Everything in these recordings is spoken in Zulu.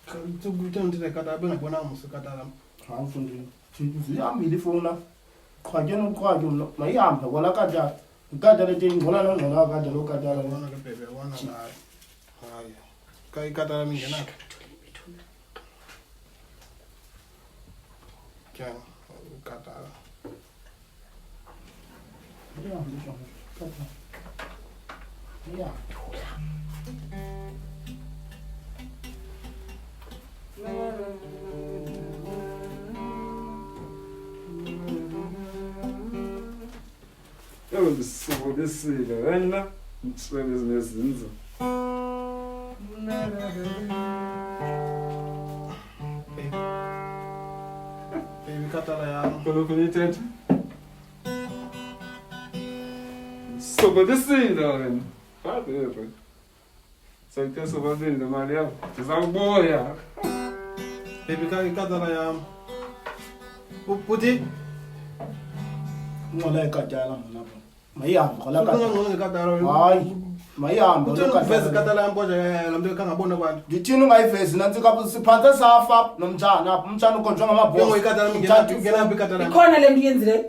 Uthini lekatala bengabona musikatala. Awufundile. Zihambile ifoni la. Qhatyeni uqhatyo mna. Mayihambe wala katala. Ikatala leti ngcola nongcola katala lokatala. Wona ke bebe wona la. Hayi. Ka ikatala mingena. Kya ukatala. Yeah, yeah. Eu sou desse Ana, muitas vezes Baby katala ya. Coloco no intento. Sou desse Ana. Padre. Só que essa vai dentro da Maria. Desaboia. Baby katala ya. Puti. Ngola ikatala mna. Mayihambe wala Ngona katala. Hayi. Mayihambe Uthini katala yampoja lambe kangabona kwantu. Ngithini ungayivezi nansi kabu siphathe safa nomtjana apha umtjana ukonjwa ngamabhosi. Yongo ikatala mingena ikatala. Ikhona le nto yenzile.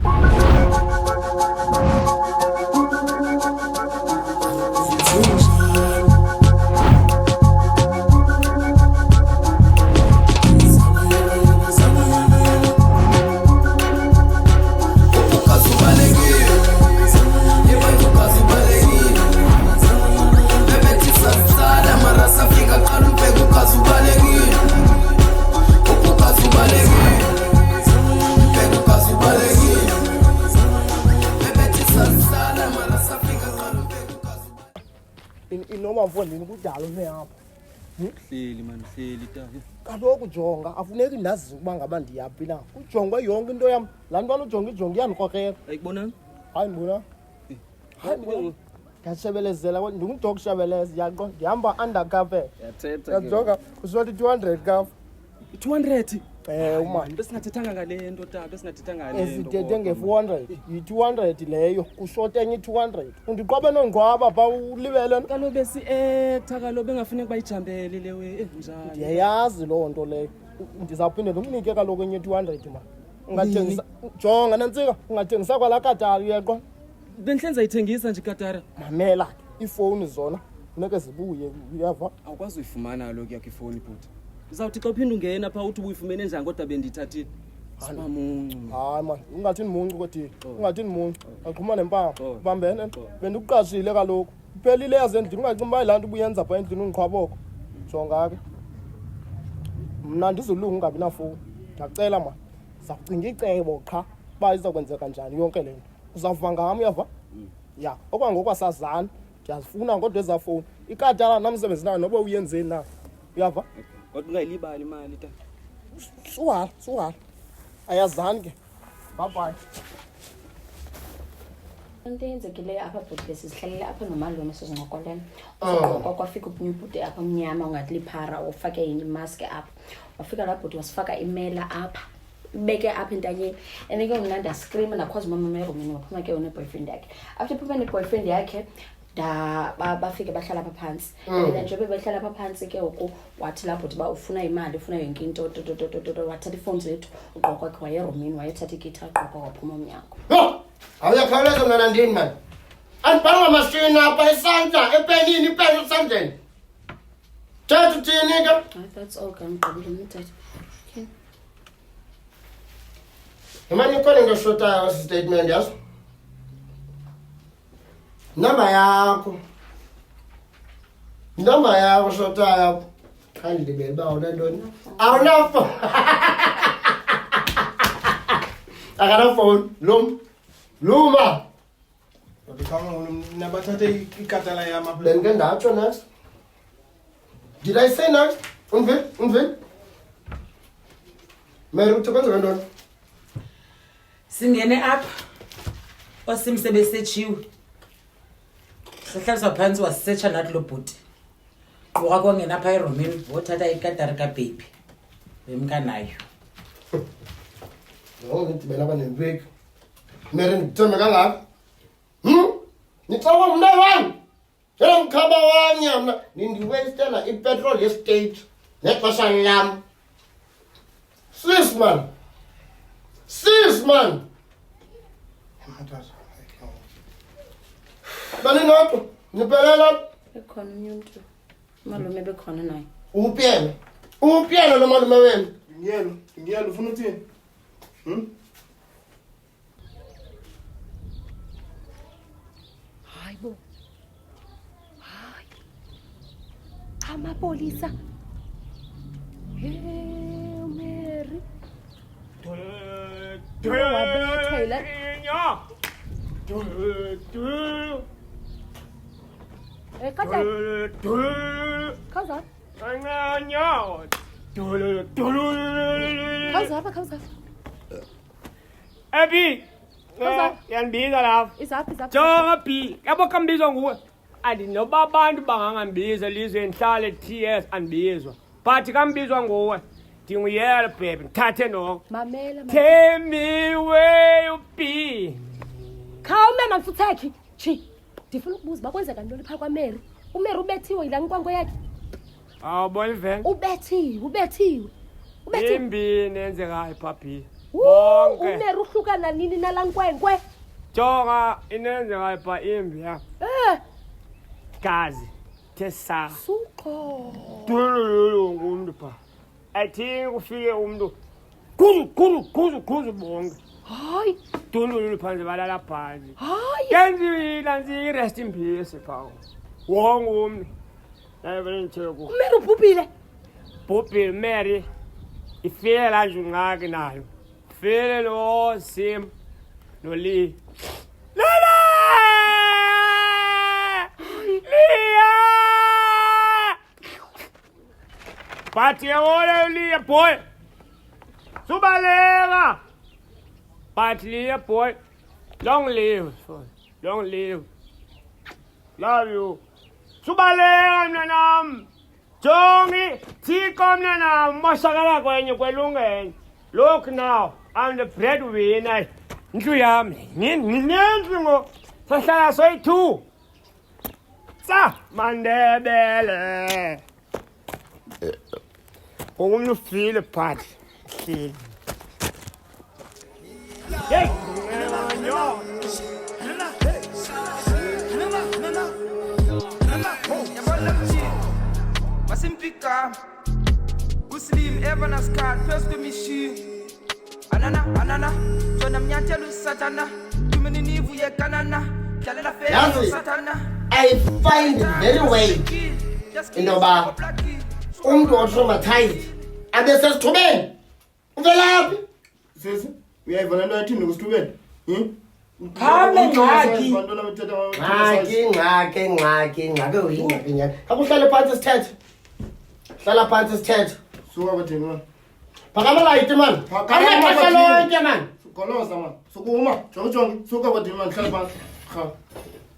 Inoma mfondini kudala uneapha. Hleli man, hleli tafe. Kaloku jonga afuneki ndazi ukuba ngaba ndiyaphi na. Ujongwe yonke into yam. Laa ntwana ujonga iyanikrokrela. Ayikubonanga? Hayi ndibona. Hayi ndibona. Ndiyashebelezela ndingumdog shabeleza yaqo ndihamba undercover. Yathetha ke. Yajonga uzothi 200 kaf. 200. Uma Besingathethanga ngale nto tata, besingathethanga ngale nto. ezithethe nge400 yi200 leyo kushota enye 200 undiqobe nongqwaba pha ulibele Kaloku besi-actor kaloku bengafuneka bayijambele lewe njani. ndiyayazi loo nto leyo ndizawuphinde ndimnike kaloku enye 200 ma ungathengisa jonga nantsika ungathengisa kwala katala uyeqwa Benhlenza ayithengisa nje Katara. mamela iifowuni zona funeke zibuye uyava Awukwazi uyifumana kaloku yakho ifowuni bhuti. Uzawuthi xa uphinda ungena pha uthi ubuyifumene njani kodwa bendiyithathile. Sibamuncu. hayi man ungathini muncu kodwa ungathini muncu aqhuma nempama Oh. bambene bendikuqashile kaloku iphelile yaze endlini ungacinga laa nto ubuyenza pha endlini undiqhwaboko jonga ke mna ndizolunga ungabi nafowuni ndiyacela ma zawucinga icebo qha uba izakwenzeka njani yonke le nto uzawuva ngam uyava ya okwangoku asazani ndiyazifuna kodwa ezaa fowuni ikatala namsebenzi nayo noba uyenzeni na uyava Kodwa ungayilibali imali tata. suhala ayazani ke bye. Into eyenzekileyo apha bhuti sizihlalele apha nomalume sizincokoleni. Uzonqoka kwafika ubunye ubhuti apha mnyama ungathi liphara ufake imask apha. Wafika la bhuti wasifaka imela apha. Ibeke apha entanyeni. And ke unanda scream nakhoza mama eromini waphuma ke une boyfriend yakhe. After phuma ne boyfriend yakhe bafike bahlala apha phansi. And nje bebehlala apha phansi ke uku wathi la bhuti ba ufuna imali ufuna yonke into wathatha ifoni zethu uqoqa kwakhe wayeromini wayethatha ikitha uqoqa waphuma umnyango. Awuyakhawuleza mna ndini mani andibhala ngamashini apha isandla epenini ipeni esandleni thetha uthini ke That's all ngigqibile mthetho. Okay. imani ikhona into eshotayo wesi-statement yazo namba yakho shotayo khandilibele uba unantoni awunafo akanafoni luma Ndikhanga nabathathe ikatala yama. bendike ndatsho next did I say next unvile Mary uthi kwenzeka ntoni Singene apha. Osimsebenzisechiwe. Sihlalisa phansi wasisecha nathi lo bhuti. Qoqa kongena apha eromini wothatha ikatari kababy. Bemkanayo. ngidibela apha nempeki Mary ndithembe kangaka nicawa mna wami njengomkhaba wanye mna nindiwastela ipetrol yestate nexesha lam. Sis man. Sis man. Bani nodwa. Niphelela. Ekhona omnye umntu. Umalume bekhona naye. Upyena. Upyena nomalume wenu. Ngiyelo ufuna uthini? Hayibo. Hayi. Amapolisa. Hey, Mary. Wabethwa yila. Kaza. Kaza. Kaza. Ebi, Kaza. yandibiza lapha. Izaphi. Jonga P, yabo kambizwa nguwe. Andinoba abantu bangangambiza lizwe ndihlale TS andibizwa. But kambizwa nguwe. Ndinguyela baby, ngithathe noko. Mamela. Tell me where you be. Khawume mfutsekhi. Chi. Ndifuna ukubuza bakwenzeka ntoni pha kwaMary. uMary ubethiwe yila nkwankwe yakhe. Awubona iveni? Ubethiwe. Imbi nenzekayo papi. Bonke. uMary uhlukana nini nala nkwenkwe? Jonga inenzekayo pa imbi ya. Gazi. Tesa. Suqo. Dulu ngumuntu pa. Athi kufike umuntu. Kuzu bonke. Hayi. Dulu phansi balala phansi. Hayi. Kenzile nzi rest in peace phawo. Wonke umuntu. Hayi vele ngitshoko. uMary ubhubhile. Bhubhile Mary. Ifile la nje ngake nayo. Ifile lo Sim no Lee. Lala! Lia! Pati yawona Lia boy. Subalega. Pati Lia boy. Long live. Long live. Love you. Subalega mnanam. Jongi, Tiko mnanam. Mashakala kwenye kwelungeni. Look now, I'm the breadwinner. Ndlu yami. Nindlu ngo. Sahlala soyi-2. Sa Mandebele. Umntu ufile phathi. Hleli. Hey! Masimpika Muslim Evanas card first to me she Anana Jona mnyatelu satana Tumini nivu ye kanana Kyalela fe satana I find it very weird intoba umntu otraumatized abesesithubeni uvelaphi Sisi, uyayivana into yathini kusithubeni? Khame ngxaki. Ngxaki uyingxaki nyaka. Akuhlale phansi sithethe. Hlala phansi sithethe. Suka bathini man. Phakama layithi man. Phakama lonke man. Goloza man. Sukuma, jongi. Suka bathini man, hlala phansi. Kha.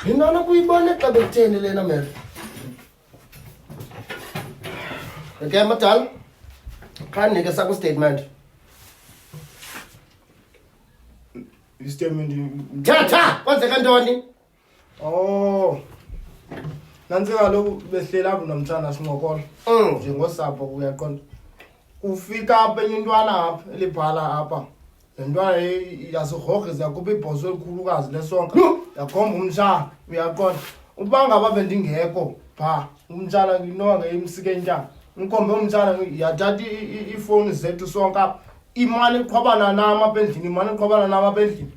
Yintona kuyibona xa bekutheni lena Mary? Okay madala. Khanike saku statement. Istatement. Thatha, kwenzeka ntoni? Oh. Nansi kaloku behlela apho nomntana singokola. Njengosapho uyaqonda. Ufika apha enye intwana apha elibhala apha. Le ntwana yasigrogriza kuba ibhoso elikhulukazi lesonka. Yakhomba umtshana uyaqonda. Uba ngaba bendingekho pha umtshana nginowa ngeyimsike njani. Umkhombe umtshana yathatha ifoni zethu sonke imali iqhwabana nama pendlini imali iqhwabana nama pendlini.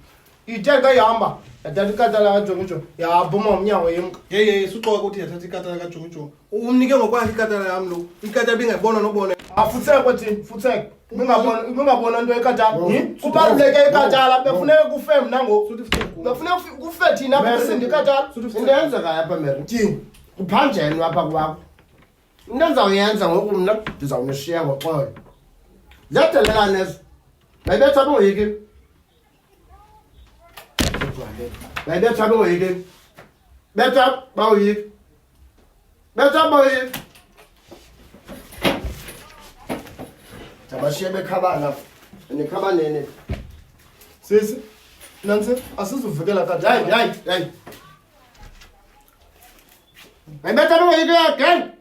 Ithe ke ihamba yathatha ikatala kaJongijo yaphuma umnyango yemka. Hey suxoka ukuthi yathatha ikatala kaJongijo. Umnike ngokwakhe ikatala yami lo. Ikatala bingayibona nobona. Afutheke thini futheke. Ngingabona into ekatala. Kubaluleke ikatala befuneka kufe mina ngoku. Befuneka kufe thina besindi ikatala. Indenzeka apha Mary. Thini? Kuphanjeni apha kwakho. Into ndizawuyenza ngoku mna ndizawunishiya ngoxolo. Ziyadelelana ezo. Nayibetha ngoyiki. Nayibetha ngoyiki. Betha bawuyiki. Betha bawuyiki. Tabashiye bekhabana. Nikhabanene. Sisi, nansi asizuvikela katala. Hayi. Nayibetha ngoyiki again.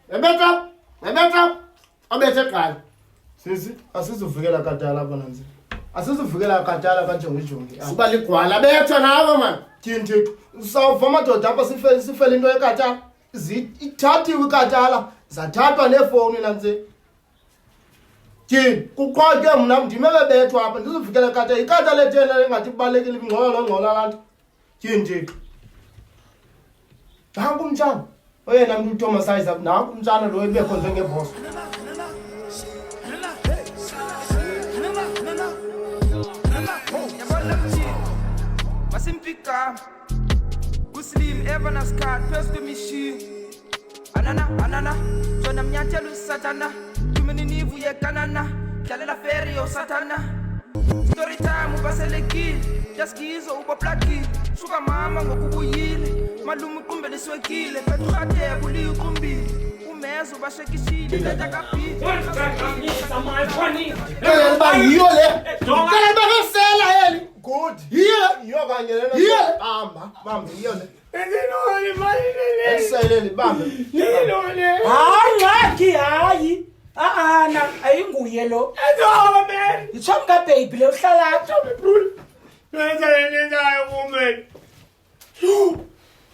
Nayibetha. abethe qala sisi asizuvikela katala apha nanzi asizuvikela katala kajongijongi siba ligwala betha nawe man thini sawuva amadoda apha sifele into ekatala ithathiwe ikatala zathathwa neefowuni nanzi thini kuqhoke mna ndimebebethwa apha ndizuvikela katala ikatala ethena engathi kubalulekile ingxolo laa nto thini nanku umtshana oyena mntu uThomasayisa nanku umtshana lo ebekho njengebhoso Masimpika Kuslim Evanas card First to me Anana Jona mnyatelu satana Tumeni nivu ye kanana Kyalela feri yo satana Story time ubaselekile Jaskizo ubaplaki Shuka mama ngokubuyile Malumu kumbele swekile Petrate ya buli ukumbili Umezo bashekishile Letakapiti Keleba hiyo le Keleba ngesela yeli Good hiyo kanye lena hiyo bamba hiyo le Eseleli bamba hayi na ayinguye lo ithomka baby le uhlala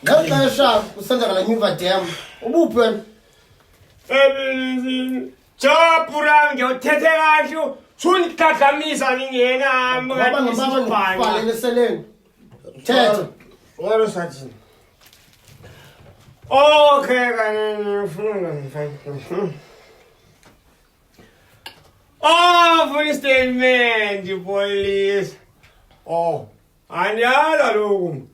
ngexesha kusenzakala nyuva dam ubuphi wena Chapura ngiyothethe kahle sundikhadlamisa ngingena ngoba ngibale eseleni thetha ngalo sathi okay kanene ngifuna ngifike for statement police anyala lokhu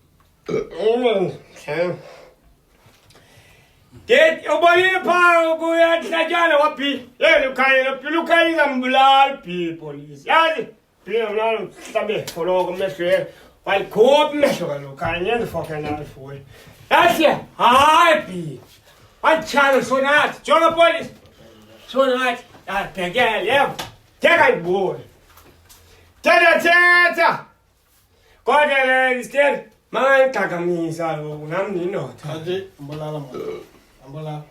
Get ubonile phaa kuyahlatyana waphi yena ukhanyela phela ukhanyisa mbulala police yazi phela mna mhlabe foloko mehlwe walikhopha mehlo kaloku khanya ngifokela fuwe yathi hayi anchana sonathi jonga police sonathi abhekele yebo theka ibuye thetha kodwa le instead mangayigqagamisa lokhu nami ninotha athi mbolala mama Ambola.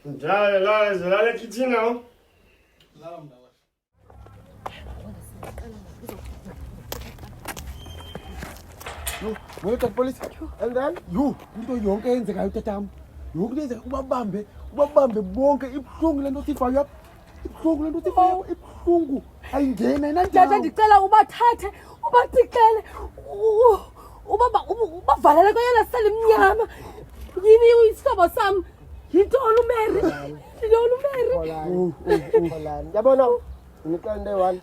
Njalo la zalala kitchina. Lala mntakwethu. Welcome police. And then into yonke eyenzekayo tatam. Yonke lenzeka ubabambe bonke ibhlungu lento sifayo apha. Ibhlungu lento sifayo ibhlungu. Ayingena Jaja ndicela ubathathe ubatikele. Ubavalele kweyela sele mnyama. Yini uyisihlobo sami yintoni uMary Holani yabona unikande one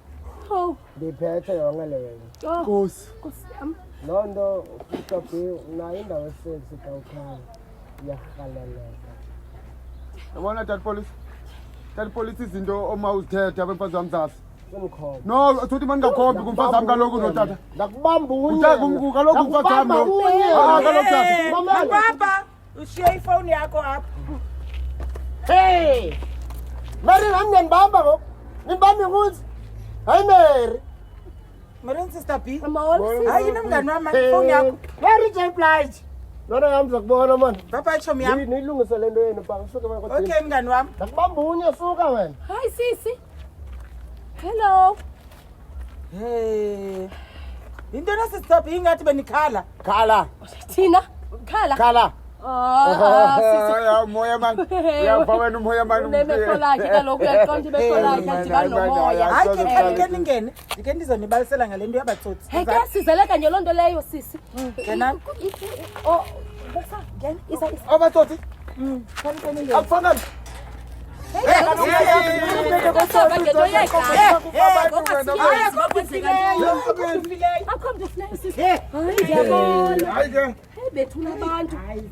ndiphethe yonke leyo Nkosi yami lonto uSophi nayo indawo esexy kawukhala yahaleleka yabona that police izinto oma uzithethe abemfazi wamzasi no uthi manje ngakhombi kumfazi wami kaloku notata ndakubamba unye kaloku umfazi wami kaloku tata papa ushiye ifoni yakho apha hey Mary nami ngiyambamba ngo nimbambe ukuthi hayi Mary sister B hayi nomngani wami ifoni yakho Mary J-Blight lona yami zakubona man papa ichomi yami nilungise lento yenu bang suka manje okay mngani wami ndakubamba unye suka wena hi sisi hello hey into nasistop ingathi benikhala thina khala ya moya man uyapha wena umoya man unemekholakhe kaloku uyaqonda ibekholakhe adibani nomoya hayi ke ningene ndike ndizonibalisela ngale nto yabatsotsi hey ke sizele kanye loo nto leyo sisi ngenani ngena isa abatsotsi akufana bethuna abantu Hayi